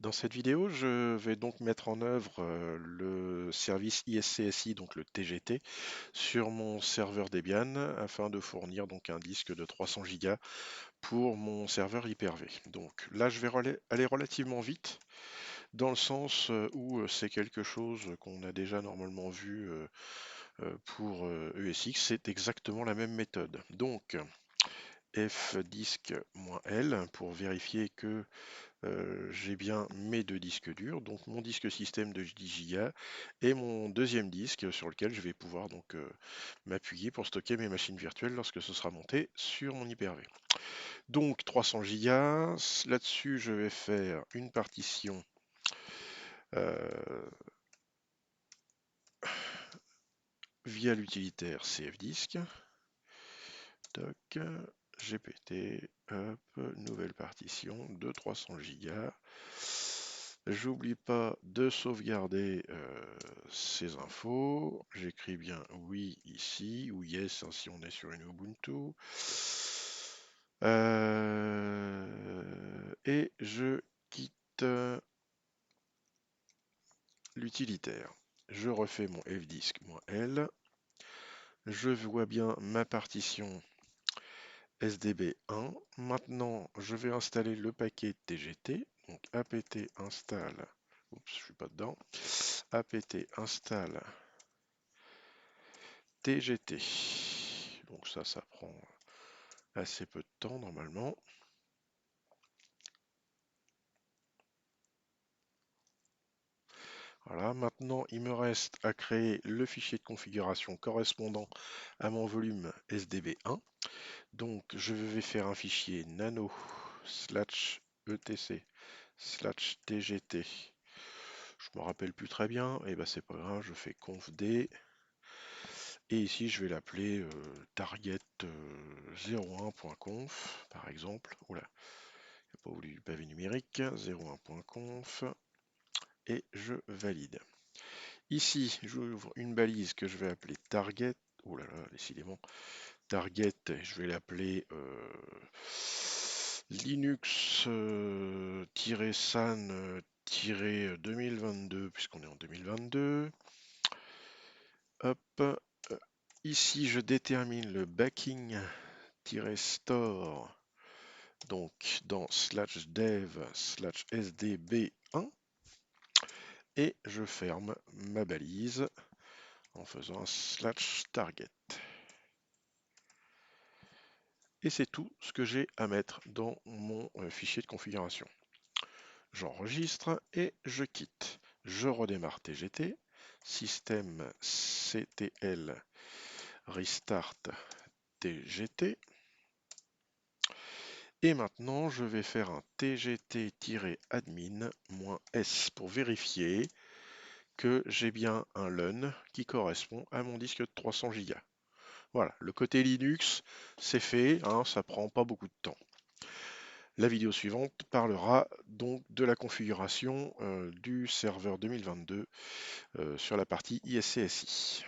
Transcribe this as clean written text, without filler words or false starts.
Dans cette vidéo, je vais donc mettre en œuvre le service ISCSI, donc le TGT, sur mon serveur Debian afin de fournir donc un disque de 300 Go pour mon serveur Hyper-V. Donc là, je vais aller relativement vite dans le sens où c'est quelque chose qu'on a déjà normalement vu pour ESX. C'est exactement la même méthode. Donc fdisk-l pour vérifier que j'ai bien mes deux disques durs, donc mon disque système de 10 Go et mon deuxième disque sur lequel je vais pouvoir donc m'appuyer pour stocker mes machines virtuelles lorsque ce sera monté sur mon Hyper-V. Donc 300 Go, là-dessus je vais faire une partition via l'utilitaire cfdisk, toc, gpt, hop, nouvelle partition de 300 Go. J'oublie pas de sauvegarder ces infos. J'écris bien oui ici, ou yes hein, si on est sur une Ubuntu. Et je quitte l'utilitaire. Je refais mon fdisk-l. Je vois bien ma partition SDB1. Maintenant, je vais installer le paquet TGT. Donc apt install. Oups, je suis pas dedans. apt install TGT. Donc ça prend assez peu de temps normalement. Voilà, maintenant il me reste à créer le fichier de configuration correspondant à mon volume SDB1. Donc je vais faire un fichier nano /etc /tgt. Je me rappelle plus très bien, et ben c'est pas grave, je fais confd. Et ici je vais l'appeler target 01.conf par exemple. Oula, il n'a pas voulu du pavé numérique, 01.conf. Et je valide. Ici, j'ouvre une balise que je vais appeler target. Oh là là, décidément. Target, je vais l'appeler Linux-san-2022, puisqu'on est en 2022. Hop. Ici, je détermine le backing-store, donc dans /dev/sdb1. Et je ferme ma balise en faisant un /target. Et c'est tout ce que j'ai à mettre dans mon fichier de configuration. J'enregistre et je quitte. Je redémarre TGT, systemctl restart TGT. Et maintenant, je vais faire un tgt-admin-s pour vérifier que j'ai bien un LUN qui correspond à mon disque de 300 Go. Voilà, le côté Linux, c'est fait, hein, ça prend pas beaucoup de temps. La vidéo suivante parlera donc de la configuration du serveur 2022 sur la partie ISCSI.